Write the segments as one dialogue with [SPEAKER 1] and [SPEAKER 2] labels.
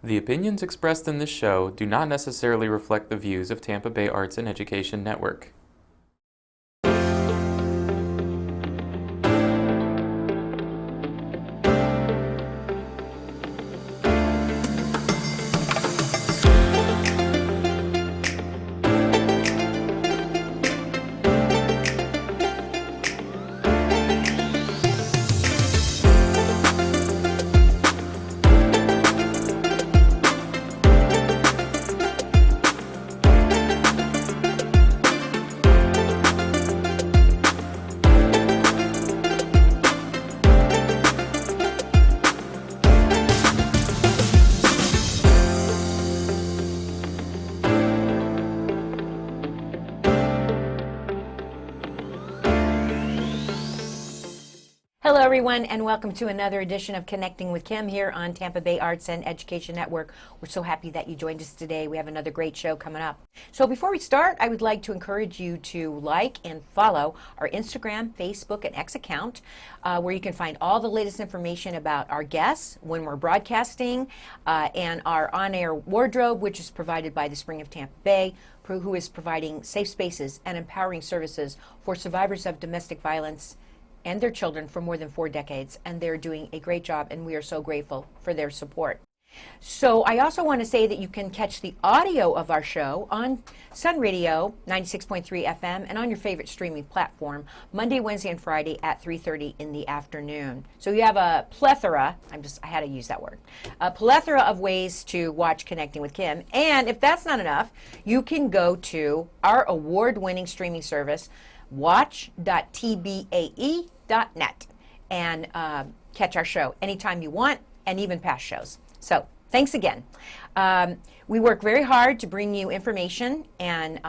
[SPEAKER 1] The opinions expressed in this show do not necessarily reflect the views of Tampa Bay Arts and Education Network.
[SPEAKER 2] Hello everyone, and welcome to another edition of Connecting with Kim here on Tampa Bay Arts and Education Network. We're so happy that you joined us today. We have another great show coming up. So before we start, I would like to encourage you to like and follow our Instagram, Facebook, and X account, where you can find all the latest information about our guests, when we're broadcasting, and our on-air wardrobe, which is provided by the Spring of Tampa Bay, who is providing safe spaces and empowering services for survivors of domestic violence and their children for more than 4 decades, and they're doing a great job, and we are so grateful for their support. So I also want to say that you can catch the audio of our show on Sun Radio 96.3 FM and on your favorite streaming platform Monday, Wednesday, and Friday at 3:30 in the afternoon. So you have a plethora, I had to use that word, a plethora of ways to watch Connecting with Kim. And if that's not enough, you can go to our award-winning streaming service, watch.tbae.net, and catch our show anytime you want, and even past shows. So thanks again. We work very hard to bring you information and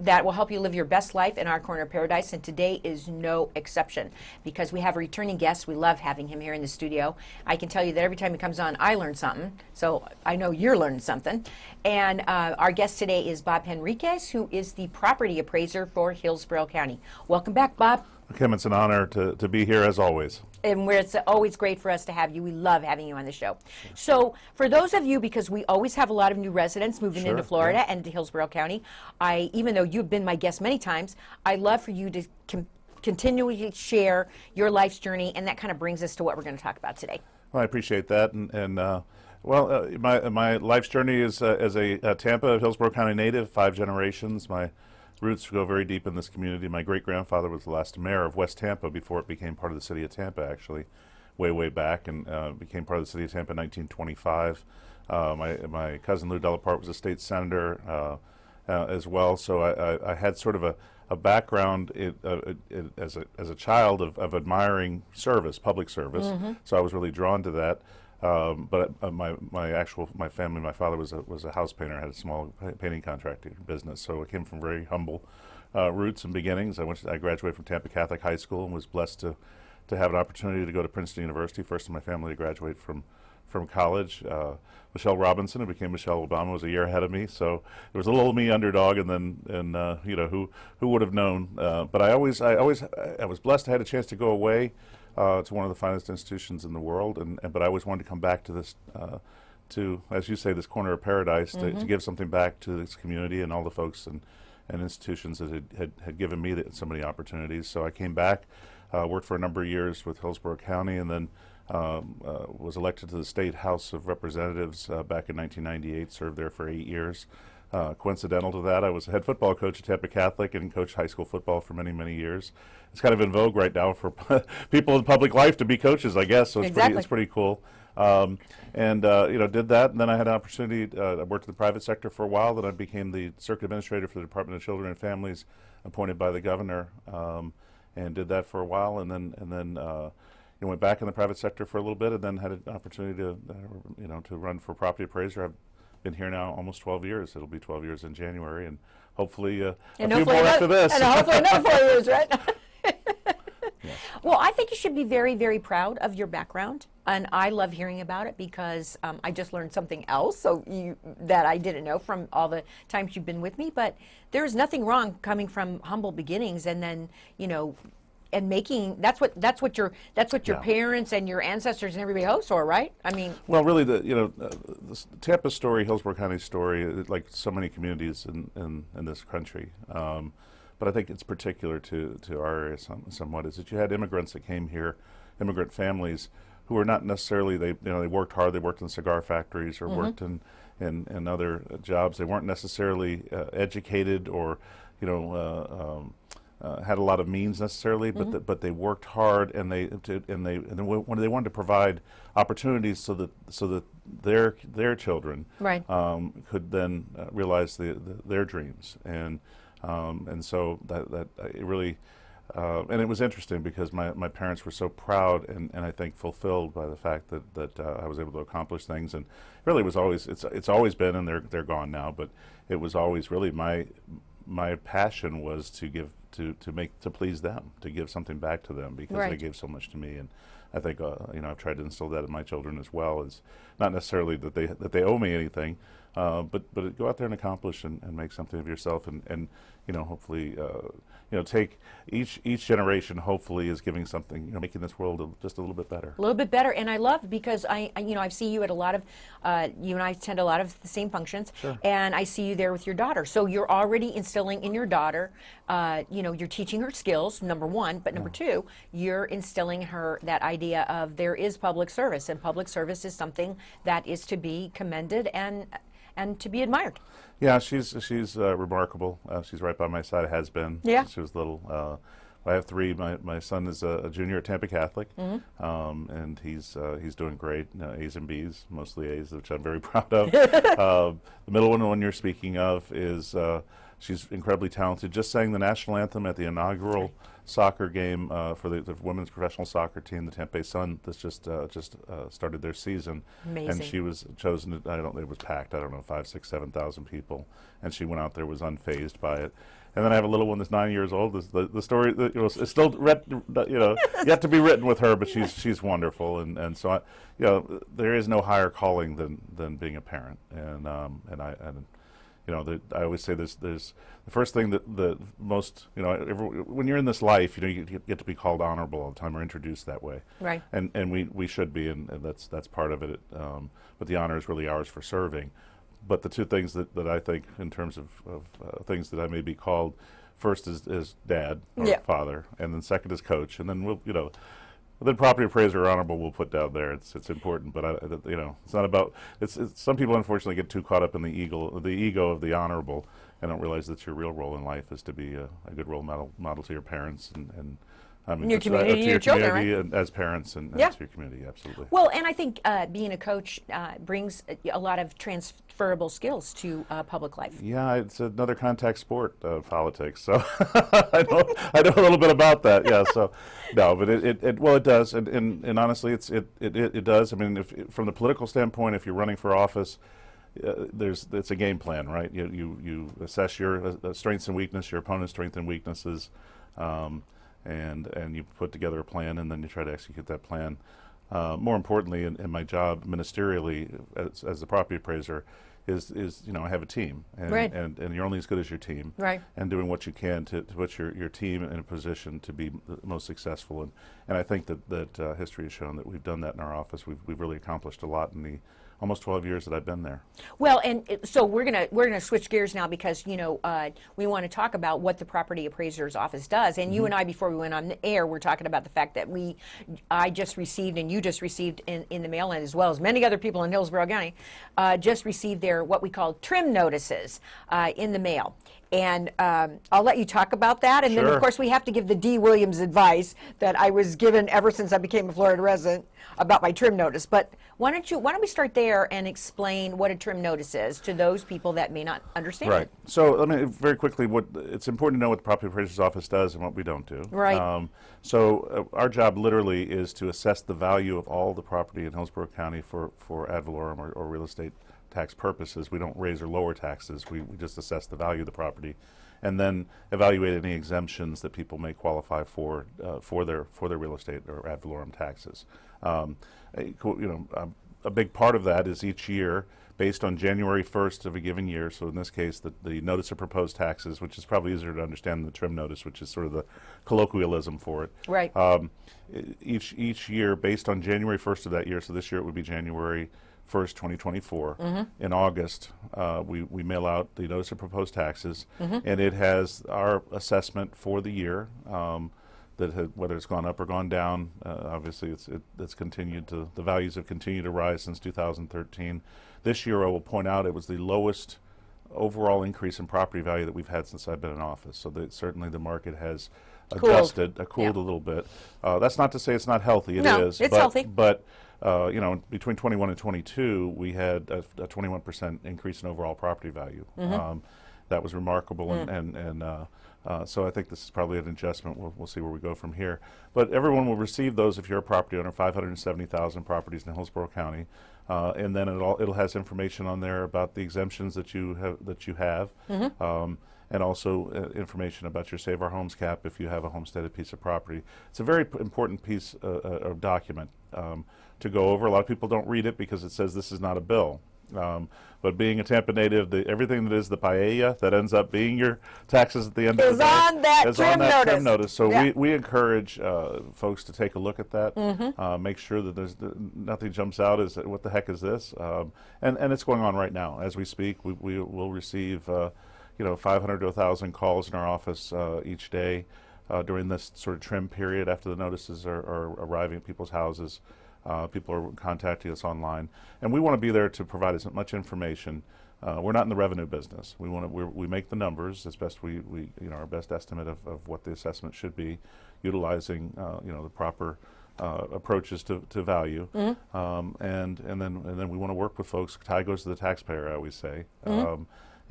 [SPEAKER 2] that will help you live your best life in our corner of paradise, and today is no exception because we have a returning guest. We love having him here in the studio. I can tell you that every time he comes on, I learn something, so I know you're learning something. And our guest today is Bob Henriquez, who is the property appraiser for Hillsborough County. Welcome back, Bob.
[SPEAKER 3] Kim, it's an honor to be here as always.
[SPEAKER 2] And it's always great for us to have you. We love having you on the show. So for those of you, because we always have a lot of new residents moving into Florida and to Hillsborough County, even though you've been my guest many times, I love for you to continually share your life's journey, and that kind of brings us to what we're going to talk about today.
[SPEAKER 3] Well, I appreciate that. My life's journey is as a Tampa, Hillsborough County native, 5 generations. My roots go very deep in this community. My great-grandfather was the last mayor of West Tampa before it became part of the city of Tampa, actually, way back, and became part of the city of Tampa in 1925. My cousin Lou Delaparte was a state senator as well, so I had sort of a background as a child of admiring service, public service, so I was really drawn to that. But my family, my father was a house painter, had a small painting contracting business, so I came from very humble roots and beginnings. I graduated from Tampa Catholic High School and was blessed to have an opportunity to go to Princeton University, first in my family to graduate from college. Michelle Robinson, who became Michelle Obama, was a year ahead of me, so there was a little me underdog, and who would have known? But I was blessed. I had a chance to go away to one of the finest institutions in the world, but I always wanted to come back to this, to, as you say, this corner of paradise, to give something back to this community and all the folks and institutions that had given me so many opportunities. So I came back, worked for a number of years with Hillsborough County, and then was elected to the State House of Representatives back in 1998, served there for 8 years. Coincidental to that, I was a head football coach at Tampa Catholic and coached high school football for many years. It's kind of in vogue right now for people in public life to be coaches, I guess, so it's pretty cool. Did that, and then I had an opportunity. I worked in the private sector for a while. Then I became the circuit administrator for the Department of Children and Families, appointed by the governor, and did that for a while. And then went back in the private sector for a little bit, and then had an opportunity to run for property appraiser. I've been here now almost 12 years. It'll be 12 years in January, and hopefully a few more after this.
[SPEAKER 2] And hopefully another 4 years, right? Yes. Well, I think you should be very, very proud of your background, and I love hearing about it because I just learned something else that I didn't know from all the times you've been with me. But there is nothing wrong coming from humble beginnings and then, making that's what your
[SPEAKER 3] Yeah.
[SPEAKER 2] parents and your ancestors and everybody hopes for, right? I mean,
[SPEAKER 3] Well, really, the Tampa story, Hillsborough County story, like so many communities in this country, but I think it's particular to our area somewhat, is that you had immigrants that came here, immigrant families, who were not necessarily, they worked hard, they worked in cigar factories or worked in other jobs. They weren't necessarily educated or, had a lot of means necessarily, but they worked hard, and when they wanted to provide opportunities so that their children
[SPEAKER 2] Right.
[SPEAKER 3] could then realize their dreams, and so that it really. And it was interesting because my parents were so proud and I think fulfilled by the fact that I was able to accomplish things, and really was always it's always been, and they're gone now, but it was always really my passion was to give to please them, to give something back to them, because
[SPEAKER 2] Right.
[SPEAKER 3] they gave so much to me, and I think I've tried to instill that in my children as well, as not necessarily that they owe me anything, but go out there and accomplish and make something of yourself, and hopefully take each generation hopefully is giving something, making this world just a little bit better.
[SPEAKER 2] A little bit better, and I love, because I see you at a lot of, you and I attend a lot of the same functions, and I see you there with your daughter. So you're already instilling in your daughter, you're teaching her skills, number one, but number two, you're instilling her that idea of there is public service, and public service is something that is to be commended and to be admired.
[SPEAKER 3] Yeah, she's remarkable. She's right by my side. Has been.
[SPEAKER 2] Yeah.
[SPEAKER 3] She was little. I have three. My son is a junior at Tampa Catholic, and he's doing great. A's and B's, mostly A's, which I'm very proud of. The middle one you're speaking of is she's incredibly talented. Just sang the national anthem at the inaugural soccer game for the women's professional soccer team, the Tampa Bay Sun. That's just started their season.
[SPEAKER 2] Amazing.
[SPEAKER 3] And she was chosen. It was packed. I don't know, 5, 6, 7,000 people, and she went out there, was unfazed by it. And then I have a little one that's 9 years old. The story is still yet to be written with her, but she's wonderful, and so there is no higher calling than being a parent, and I always say there's the first thing that the most when you're in this life, you get to be called honorable all the time or introduced that way,
[SPEAKER 2] Right.
[SPEAKER 3] and we should be, and that's part of it. But the honor is really ours for serving. But the two things that I think in terms of things that I may be called, first is dad or father, and then second is coach, and then then property appraiser or honorable we'll put down there. It's important, but it's not about. It's some people unfortunately get too caught up in the ego of the honorable and don't realize that your real role in life is to be a good role model to your parents and
[SPEAKER 2] Your community,
[SPEAKER 3] to
[SPEAKER 2] your
[SPEAKER 3] your
[SPEAKER 2] children,
[SPEAKER 3] community
[SPEAKER 2] right?
[SPEAKER 3] and as parents and
[SPEAKER 2] Yeah.
[SPEAKER 3] to your community, absolutely.
[SPEAKER 2] Well, and I think being a coach brings a lot of transferable skills to public life.
[SPEAKER 3] Yeah, it's another contact sport, politics. So I know a little bit about that. Yeah. So no, but it does, and honestly, it does. I mean, if from the political standpoint, if you're running for office, it's a game plan, right? You assess your strengths and weaknesses, your opponent's strengths and weaknesses, and you put together a plan, and then you try to execute that plan. More importantly, in my job ministerially as the property appraiser, is I have a team, and,
[SPEAKER 2] Right.
[SPEAKER 3] and you're only as good as your team,
[SPEAKER 2] Right.
[SPEAKER 3] and doing what you can to put your team in a position to be the most successful. And I think that history has shown that we've done that in our office. We've really accomplished a lot in the almost 12 years that I've been there.
[SPEAKER 2] Well, and so we're gonna switch gears now, because we want to talk about what the property appraiser's office does. And you and I, before we went on the air, we're talking about the fact that I just received, and you just received in the mail, and as well as many other people in Hillsborough County, just received their what we call trim notices in the mail. And I'll let you talk about that. And then, of
[SPEAKER 3] Sure.
[SPEAKER 2] course, we have to give the D. Williams advice that I was given ever since I became a Florida resident about my trim notice. But why don't we start there and explain what a trim notice is to those people that may not understand
[SPEAKER 3] Right.
[SPEAKER 2] it?
[SPEAKER 3] So let me very quickly. It's important to know what the property appraiser's office does and what we don't do.
[SPEAKER 2] Right.
[SPEAKER 3] Our job literally is to assess the value of all the property in Hillsborough County for ad valorem or real estate tax purposes. We don't raise or lower taxes. We just assess the value of the property, and then evaluate any exemptions that people may qualify for their real estate or ad valorem taxes. A big part of that is each year based on January 1st of a given year. So in this case, the notice of proposed taxes, which is probably easier to understand than the trim notice, which is sort of the colloquialism for it.
[SPEAKER 2] Right.
[SPEAKER 3] Each year, based on January 1st of that year, so this year it would be January 1st, 2024. In August, we mail out the notice of proposed taxes, and it has our assessment for the year, whether it's gone up or gone down. Obviously, it's continued to, the values have continued to rise since 2013. This year, I will point out, it was the lowest overall increase in property value that we've had since I've been in office. So certainly the market has adjusted, cooled a little bit. That's not to say it's not healthy. It is.
[SPEAKER 2] It's healthy.
[SPEAKER 3] But between 21 and 22, we had a 21% increase in overall property value. That was remarkable, and so I think this is probably an adjustment. We'll see where we go from here. But everyone will receive those if you're a property owner. 570,000 properties in Hillsborough County, and then it'll has information on there about the exemptions that you have. And also information about your Save Our Homes cap if you have a homesteaded piece of property. It's a very important piece of document to go over. A lot of people don't read it because it says this is not a bill. But being a Tampa native, everything that is the paella that ends up being your taxes at the end of the day
[SPEAKER 2] on that
[SPEAKER 3] is
[SPEAKER 2] trim
[SPEAKER 3] on that
[SPEAKER 2] notice.
[SPEAKER 3] trim notice. So
[SPEAKER 2] Yeah.
[SPEAKER 3] we encourage folks to take a look at that, make sure that nothing jumps out as what the heck is this, and it's going on right now as we speak. We will receive 500 to 1,000 calls in our office each day during this sort of trim period after the notices are arriving at people's houses. People are contacting us online, and we want to be there to provide as much information. We're not in the revenue business. We make the numbers as best we our best estimate of what the assessment should be, utilizing the proper approaches to value, and then we want to work with folks. Tie goes to the taxpayer, I always say.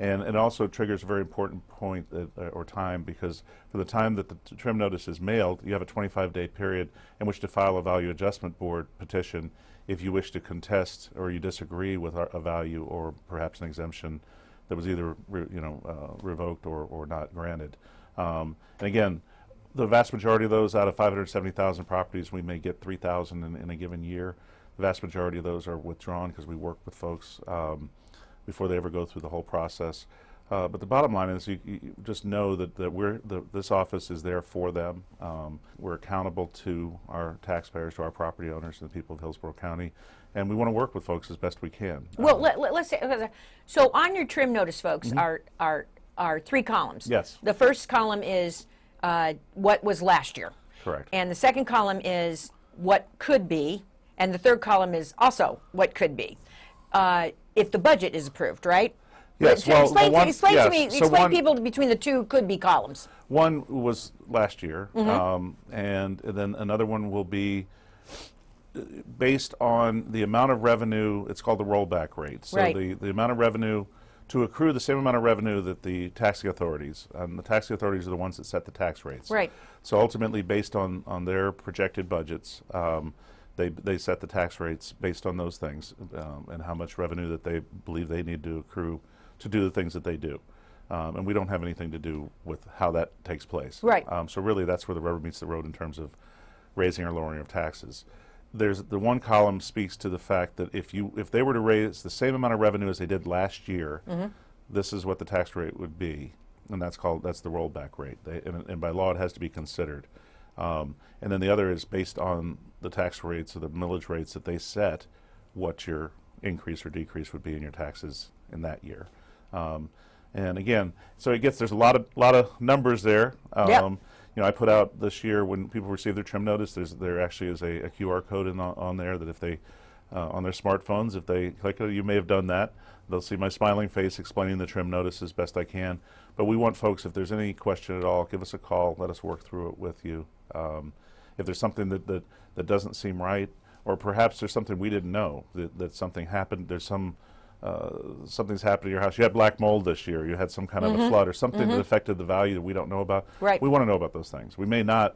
[SPEAKER 3] And it also triggers a very important point or time, because for the time that the trim notice is mailed, you have a 25-day period in which to file a value adjustment board petition if you wish to contest or you disagree with a value or perhaps an exemption that was either revoked or not granted. And again, the vast majority of those, out of 570,000 properties, we may get 3,000 in a given year. The vast majority of those are withdrawn because we work with folks before they ever go through the whole process. But the bottom line is you just know that this office is there for them. We're accountable to our taxpayers, to our property owners, and the people of Hillsborough County, and we want to work with folks as best we can.
[SPEAKER 2] Well, let's say, so on your trim notice, folks, are 3 columns.
[SPEAKER 3] Yes.
[SPEAKER 2] The first column is what was last year.
[SPEAKER 3] Correct.
[SPEAKER 2] And the second column is what could be, and the third column is also what could be. If the budget is approved, right?
[SPEAKER 3] Yes.
[SPEAKER 2] Explain people between the two could be columns.
[SPEAKER 3] One was last year, and then another one will be based on the amount of revenue. It's called the rollback rate. So
[SPEAKER 2] Right.
[SPEAKER 3] the amount of revenue to accrue the same amount of revenue that the taxing authorities, and the taxing authorities are the ones that set the tax rates.
[SPEAKER 2] Right.
[SPEAKER 3] So ultimately, based on their projected budgets, they set the tax rates based on those things, and how much revenue that they believe they need to accrue to do the things that they do. And we don't have anything to do with how that takes place.
[SPEAKER 2] Right.
[SPEAKER 3] So really that's where the rubber meets the road in terms of raising or lowering of taxes. There's the one column speaks to the fact that if they were to raise the same amount of revenue as they did last year, this is what the tax rate would be, and that's the rollback rate. And by law it has to be considered. And then the other is based on the tax rates or the millage rates that they set, what your increase or decrease would be in your taxes in that year. And again, so there's a lot of numbers there. I put out this year, when people receive their trim notice, there actually is a QR code on there that if they on their smartphones, if they click it, you may have done that, they'll see my smiling face explaining the trim notice as best I can. But we want folks, if there's any question at all, give us a call, let us work through it with you. If there's something that doesn't seem right, or perhaps there's something we didn't know, that something happened, there's something's happened to your house. You had black mold this year, you had some kind of a flood or something that affected the value that we don't know about.
[SPEAKER 2] Right.
[SPEAKER 3] We want to know about those things. We may not,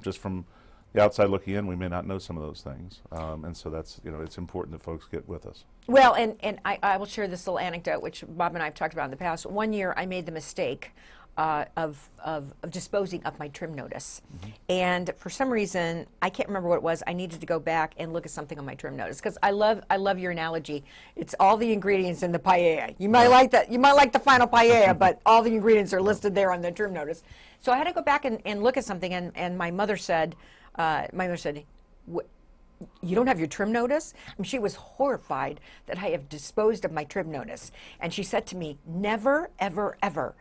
[SPEAKER 3] just from the outside looking in, we may not know some of those things. And so that's, it's important that folks get with us.
[SPEAKER 2] Well, and I will share this little anecdote, which Bob and I have talked about in the past. One year I made the mistake of disposing of my trim notice. And for some reason, I can't remember what it was. I needed to go back and look at something on my trim notice because I love your analogy. It's all the ingredients in the paella. You might like that. You might like the final paella, but all the ingredients are listed there on the trim notice. So I had to go back and look at something, and my mother said, you don't have your trim notice? And she was horrified that I have disposed of my trim notice. And she said to me, never, ever, ever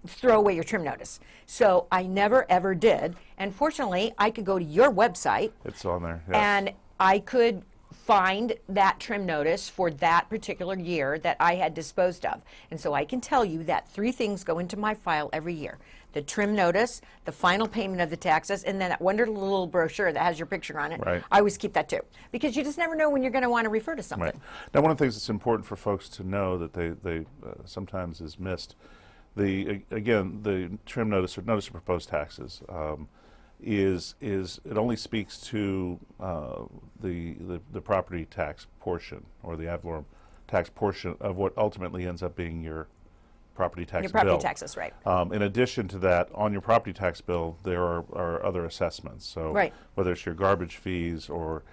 [SPEAKER 2] throw away your trim notice. So I never, ever did. And fortunately, I could go to your website.
[SPEAKER 3] It's on there, yes.
[SPEAKER 2] And I could find that trim notice for that particular year that I had disposed of. And so I can tell you that 3 things go into my file every year. The trim notice, the final payment of the taxes, and then that wonderful little brochure that has your picture on it.
[SPEAKER 3] Right.
[SPEAKER 2] I always keep that too. Because you just never know when you're going to want to refer to something.
[SPEAKER 3] Right. Now, one of the things that's important for folks to know that they sometimes is missed, again, the trim notice or notice of proposed taxes is it only speaks to the property tax portion or the ad valorem tax portion of what ultimately ends up being your property tax bill.
[SPEAKER 2] Your property taxes, right.
[SPEAKER 3] In addition to that, on your property tax bill, there are other assessments. So
[SPEAKER 2] right.
[SPEAKER 3] whether it's your garbage fees or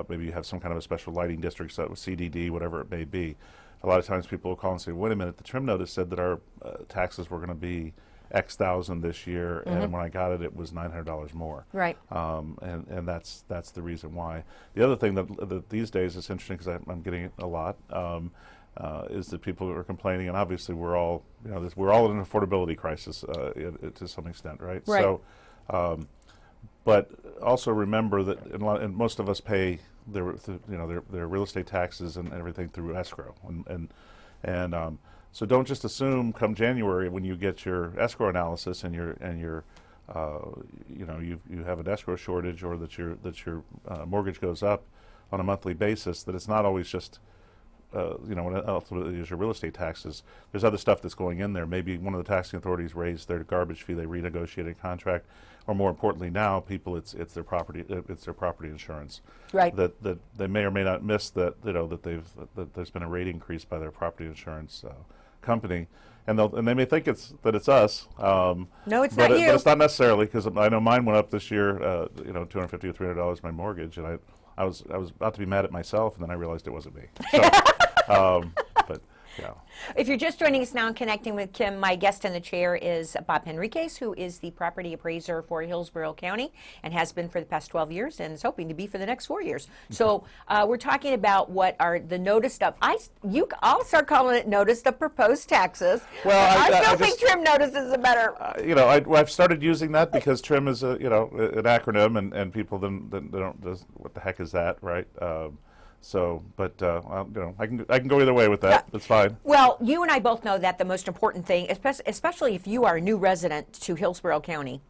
[SPEAKER 3] maybe you have some kind of a special lighting district, so CDD, whatever it may be. A lot of times people will call and say, wait a minute, the trim notice said that our taxes were going to be X thousand this year, and when I got it, it was $900 more.
[SPEAKER 2] Right.
[SPEAKER 3] And that's the reason why. The other thing that these days is interesting, because I'm getting it a lot, is that people are complaining, and obviously we're all in an affordability crisis to some extent, right?
[SPEAKER 2] Right.
[SPEAKER 3] So, but also remember that and most of us pay their real estate taxes and everything through escrow, and so don't just assume come January when you get your escrow analysis and you have an escrow shortage or that your mortgage goes up on a monthly basis, that it's not always just when it ultimately is your real estate taxes. There's other stuff that's going in there. Maybe one of the taxing authorities raised their garbage fee, they renegotiated a contract, or more importantly now, people it's their property insurance.
[SPEAKER 2] Right.
[SPEAKER 3] That they may or may not miss that that there's been a rate increase by their property insurance company, and they may think it's us.
[SPEAKER 2] No, it's
[SPEAKER 3] but
[SPEAKER 2] not you.
[SPEAKER 3] But it's not necessarily, because I know mine went up this year. $250 or $300 my mortgage, and I was about to be mad at myself, and then I realized it wasn't me. So, but yeah.
[SPEAKER 2] If you're just joining us now and connecting with Kim, my guest in the chair is Bob Henriquez, who is the property appraiser for Hillsborough County and has been for the past 12 years and is hoping to be for the next 4 years. So we're talking about what are the noticed of. I'll start calling it noticed of proposed taxes.
[SPEAKER 3] Well,
[SPEAKER 2] I still think trim notice is a better.
[SPEAKER 3] I've started using that because trim is an acronym, and people then don't just, what the heck is that, right? But I can go either way with that. That's fine.
[SPEAKER 2] Well, you and I both know that the most important thing, especially if you are a new resident to Hillsborough County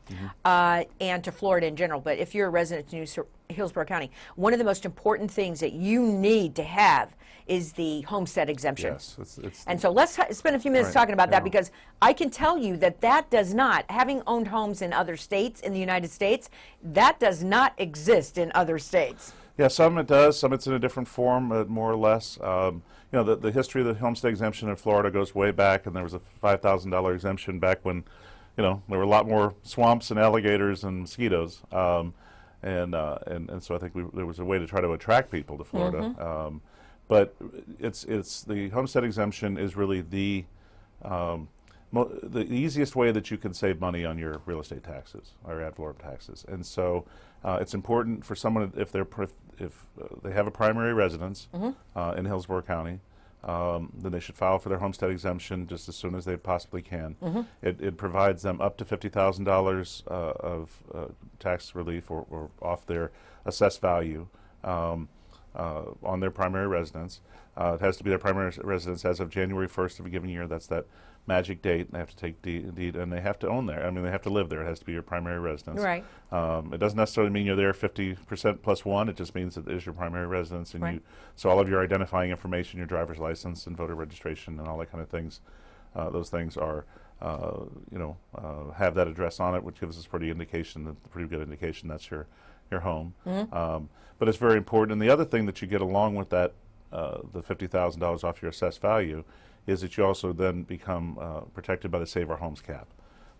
[SPEAKER 2] and to Florida in general, but if you're a resident to Hillsborough County, one of the most important things that you need to have is the homestead exemption.
[SPEAKER 3] Yes,
[SPEAKER 2] and so let's spend a few minutes talking about that, because I can tell you that does not, having owned homes in other states in the United States, that does not exist in other states.
[SPEAKER 3] Yeah, some it does, some it's in a different form, more or less. The history of the homestead exemption in Florida goes way back, and there was a $5,000 exemption back when, there were a lot more swamps and alligators and mosquitoes, and so I think there was a way to try to attract people to Florida. But it's the homestead exemption is really the easiest way that you can save money on your real estate taxes or ad valorem taxes, and so it's important for someone if they have a primary residence in Hillsborough County, then they should file for their homestead exemption just as soon as they possibly can. It provides them up to $50,000 of tax relief or off their assessed value on their primary residence. It has to be their primary residence as of January 1st of a given year. That's that magic date. And they have to take deed, and they have to own there. I mean, they have to live there. It has to be your primary residence.
[SPEAKER 2] Right.
[SPEAKER 3] It doesn't necessarily mean you're there 50% plus one. It just means that it is your primary residence, and
[SPEAKER 2] right.
[SPEAKER 3] So all of your identifying information, your driver's license and voter registration, and all that kind of things. Those things are, have that address on it, which gives us pretty good indication that's your home. But it's very important. And the other thing that you get along with that, the $50,000 off your assessed value, is that you also then become protected by the Save Our Homes cap,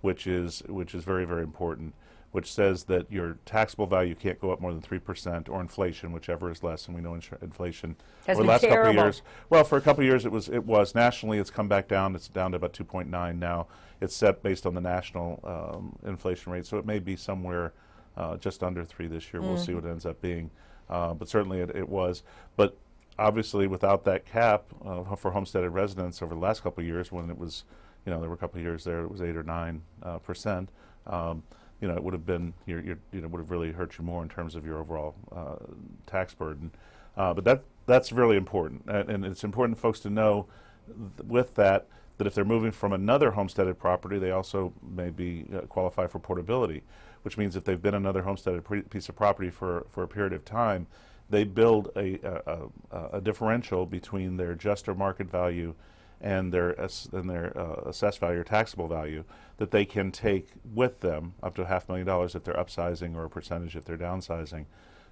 [SPEAKER 3] which is very, very important, which says that your taxable value can't go up more than 3% or inflation, whichever is less. And we know inflation
[SPEAKER 2] Has
[SPEAKER 3] over the
[SPEAKER 2] been
[SPEAKER 3] last couple of
[SPEAKER 2] terrible.
[SPEAKER 3] years. Well, for a couple of years it was nationally. It's come back down. It's down to about 2.9 now. It's set based on the national inflation rate, so it may be somewhere just under 3 this year. We'll see what it ends up being, but certainly it was. But obviously, without that cap for homesteaded residents over the last couple of years, when it was, there were a couple of years there, it was 8 or 9%. It would have been would have really hurt you more in terms of your overall tax burden. But that's really important, and it's important for folks to know with that if they're moving from another homesteaded property, they also may be qualify for portability, which means if they've been another homesteaded piece of property for a period of time, they build a differential between their just or market value and their assessed value or taxable value that they can take with them up to $500,000 if they're upsizing, or a percentage if they're downsizing,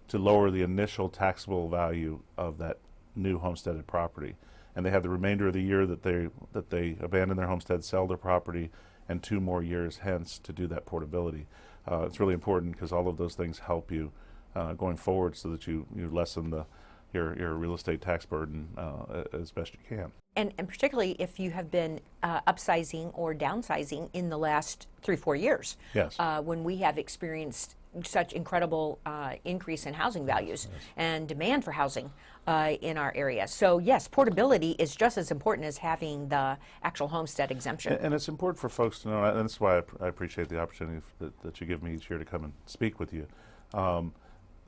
[SPEAKER 3] to lower the initial taxable value of that new homesteaded property. And they have the remainder of the year that they abandon their homestead, sell their property, and 2 more years hence to do that portability. It's really important because all of those things help you going forward, so that you lessen your real estate tax burden as best you can.
[SPEAKER 2] And particularly if you have been upsizing or downsizing in the last 3-4 years.
[SPEAKER 3] Yes.
[SPEAKER 2] When we have experienced such incredible increase in housing values and demand for housing in our area. So yes, portability is just as important as having the actual homestead exemption.
[SPEAKER 3] And it's important for folks to know, and that's why I appreciate the opportunity that you give me each year to come and speak with you,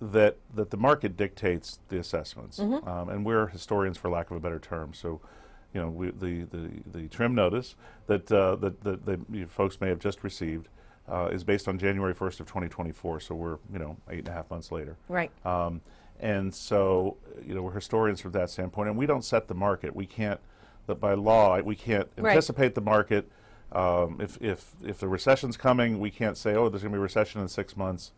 [SPEAKER 3] that the market dictates the assessments. And we're historians, for lack of a better term. So, the trim notice that folks may have just received is based on January 1st of 2024. So we're 8.5 months later.
[SPEAKER 2] Right.
[SPEAKER 3] And so we're historians from that standpoint, and we don't set the market. We can't, by law, we can't anticipate the market. If the recession's coming, we can't say, oh, there's going to be a recession in 6 months.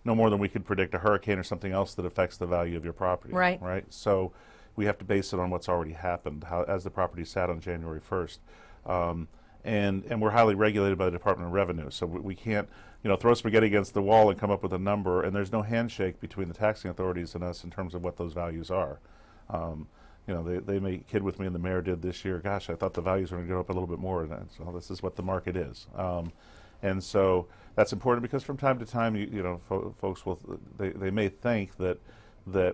[SPEAKER 3] No more than we could predict a hurricane or something else that affects the value of your property.
[SPEAKER 2] Right.
[SPEAKER 3] Right. So we have to base it on what's already happened, as the property sat on January 1st. And we're highly regulated by the Department of Revenue, so we can't throw spaghetti against the wall and come up with a number, and there's no handshake between the taxing authorities and us in terms of what those values are. They may kid with me, and the mayor did this year, gosh, I thought the values were going to go up a little bit more, and so this is what the market is. And so that's important, because from time to time, folks they may think that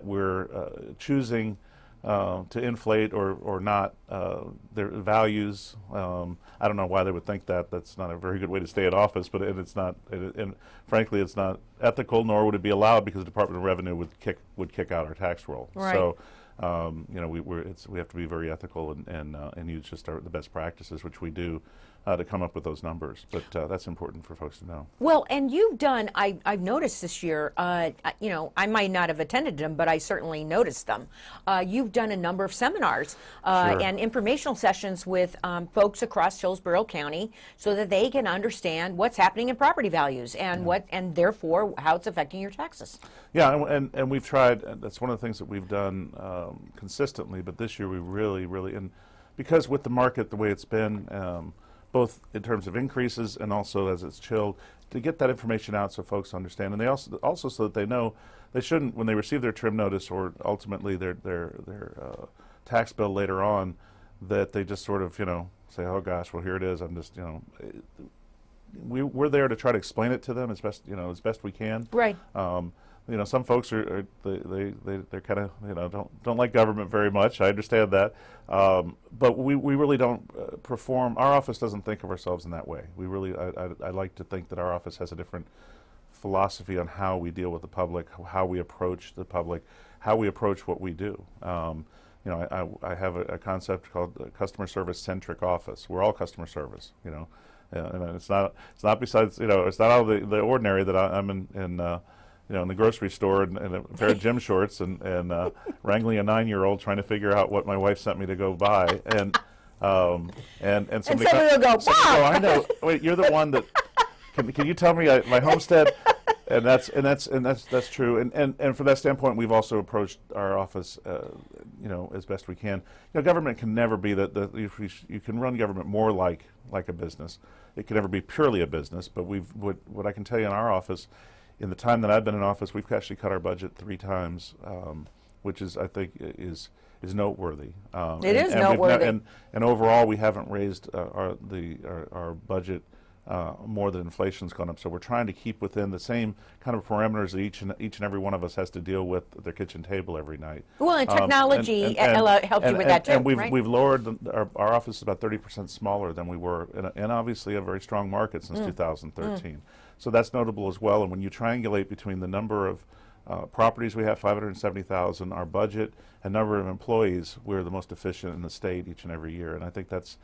[SPEAKER 3] we're choosing to inflate or not their values. I don't know why they would think that. That's not a very good way to stay in office, but it's not. And frankly, it's not ethical, nor would it be allowed, because the Department of Revenue would kick out our tax roll.
[SPEAKER 2] Right.
[SPEAKER 3] So, we have to be very ethical and use just the best practices, which we do, to come up with those numbers. But that's important for folks to know.
[SPEAKER 2] Well, and you've done, I've noticed this year, I might not have attended them, but I certainly noticed them. You've done a number of seminars
[SPEAKER 3] Sure.
[SPEAKER 2] and informational sessions with folks across Hillsborough County, so that they can understand what's happening in property values and and therefore how it's affecting your taxes.
[SPEAKER 3] Yeah, and we've tried. That's one of the things that we've done consistently. But this year we really, and because with the market the way it's been, both in terms of increases and also as it's chilled, to get that information out so folks understand, and they also so that they know they shouldn't, when they receive their trim notice or ultimately their tax bill later on, that they just sort of say, oh gosh, well here it is. I'm just we're there to try to explain it to them as best we can.
[SPEAKER 2] Right.
[SPEAKER 3] Some folks they're kind of don't like government very much. I understand that, but we really don't perform. Our office doesn't think of ourselves in that way. I like to think that our office has a different philosophy on how we deal with the public, how we approach the public, how we approach what we do. I have a concept called customer service centric office. We're all customer service. And it's not besides it's not out of the ordinary that I'm in the grocery store in a pair of gym shorts and wrangling a 9-year-old trying to figure out what my wife sent me to go buy, and somebody
[SPEAKER 2] will go,
[SPEAKER 3] Bob! I know. Wait, you're the one that can you tell me my homestead? And that's true. And from that standpoint, we've also approached our office, as best we can. Government can never be you can run government more like a business. It can never be purely a business. But what I can tell you in our office, in the time that I've been in office, we've actually cut our budget 3 times, which is, I think, is noteworthy.
[SPEAKER 2] It is noteworthy.
[SPEAKER 3] And overall, we haven't raised our budget more than inflation's gone up. So we're trying to keep within the same kind of parameters that each and every one of us has to deal with at their kitchen table every night.
[SPEAKER 2] Well, and technology helped you with that too,
[SPEAKER 3] and we've
[SPEAKER 2] right?
[SPEAKER 3] we've lowered our office is about 30% smaller than we were, and obviously a very strong market since 2013. So that's notable as well. And when you triangulate between the number of properties we have, 570,000, our budget, and number of employees, we're the most efficient in the state each and every year. And I think that's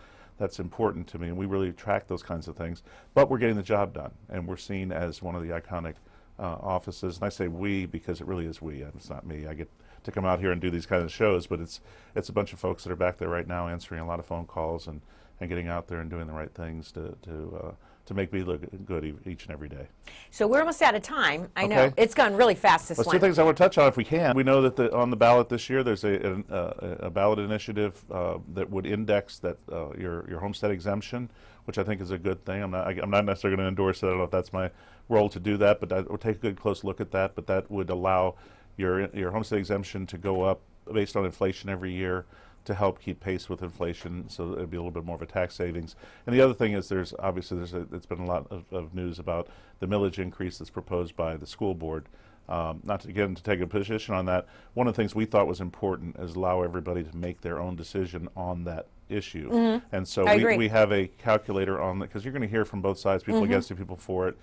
[SPEAKER 3] important to me, and we really track those kinds of things. But we're getting the job done, and we're seen as one of the iconic offices. And I say we because it really is we. It's not me. I get to come out here and do these kinds of shows, but it's a bunch of folks that are back there right now answering a lot of phone calls and getting out there and doing the right things to make me look good each and every day.
[SPEAKER 2] So we're almost out of time. I know it's gone really fast this
[SPEAKER 3] Let's
[SPEAKER 2] one.
[SPEAKER 3] two things I want to touch on if we can. We know that on the ballot this year, there's a ballot initiative that would index that your homestead exemption, which I think is a good thing. I'm not necessarily going to endorse it. I don't know if that's my role to do that, but I will take a good close look at that. But that would allow your homestead exemption to go up based on inflation every year, to help keep pace with inflation, so it'd be a little bit more of a tax savings. And the other thing is it's been a lot of news about the millage increase that's proposed by the school board. Not to get into take a position on that, one of the things we thought was important is allow everybody to make their own decision on that issue. And so we have a calculator on that, because you're going to hear from both sides, people against it, people for it.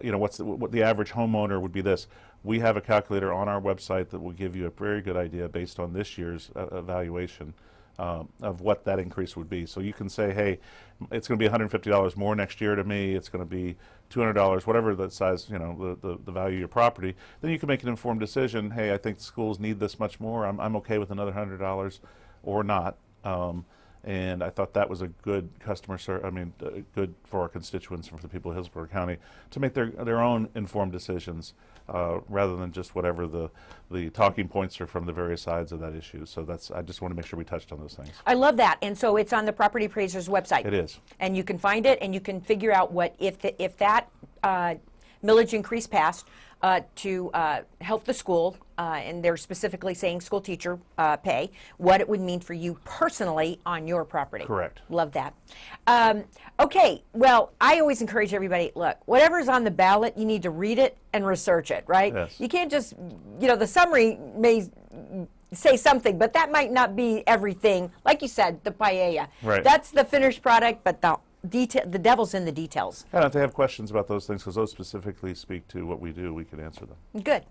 [SPEAKER 3] What the average homeowner would be this. We have a calculator on our website that will give you a very good idea based on this year's evaluation of what that increase would be. So you can say, hey, it's going to be $150 more next year to me. It's going to be $200, whatever the size, the value of your property. Then you can make an informed decision. Hey, I think schools need this much more. I'm okay with another $100 or not. And I thought that was a good good for our constituents and for the people of Hillsborough County to make their own informed decisions rather than just whatever the talking points are from the various sides of that issue. So I just want to make sure we touched on those things.
[SPEAKER 2] I love that. And so it's on the Property Appraiser's website.
[SPEAKER 3] It is.
[SPEAKER 2] And you can find it, and you can figure out if that millage increase passed to help the school, and they're specifically saying school teacher pay, what it would mean for you personally on your property.
[SPEAKER 3] Correct.
[SPEAKER 2] Love that. Okay, well, I always encourage everybody, look, whatever's on the ballot, you need to read it and research it, right?
[SPEAKER 3] Yes.
[SPEAKER 2] You can't just, the summary may say something, but that might not be everything. Like you said, the paella.
[SPEAKER 3] Right.
[SPEAKER 2] That's the finished product, but the devil's in the details.
[SPEAKER 3] And if they have questions about those things, because those specifically speak to what we do, we can answer them.
[SPEAKER 2] Good.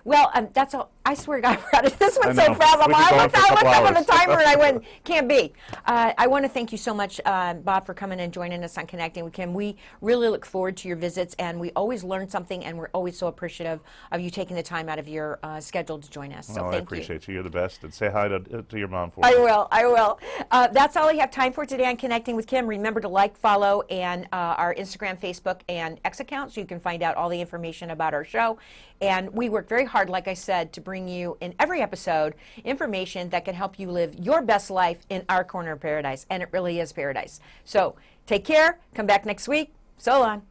[SPEAKER 2] Well, that's all. I swear, God, this went
[SPEAKER 3] I
[SPEAKER 2] so
[SPEAKER 3] know.
[SPEAKER 2] fast.
[SPEAKER 3] We could go on for a
[SPEAKER 2] I looked
[SPEAKER 3] couple
[SPEAKER 2] up on the
[SPEAKER 3] hours.
[SPEAKER 2] timer and I went, can't be. I want to thank you so much, Bob, for coming and joining us on Connecting with Kim. We really look forward to your visits, and we always learn something, and we're always so appreciative of you taking the time out of your schedule to join us. So thank you.
[SPEAKER 3] I appreciate you. You're the best. And say hi to your mom for
[SPEAKER 2] I
[SPEAKER 3] me.
[SPEAKER 2] will. That's all we have time for today on Connecting with Kim. Remember to like, follow, and our Instagram, Facebook, and X account so you can find out all the information about our show. And we work very hard, like I said, to bring you in every episode information that can help you live your best life in our corner of paradise. And it really is paradise. So take care. Come back next week. So long.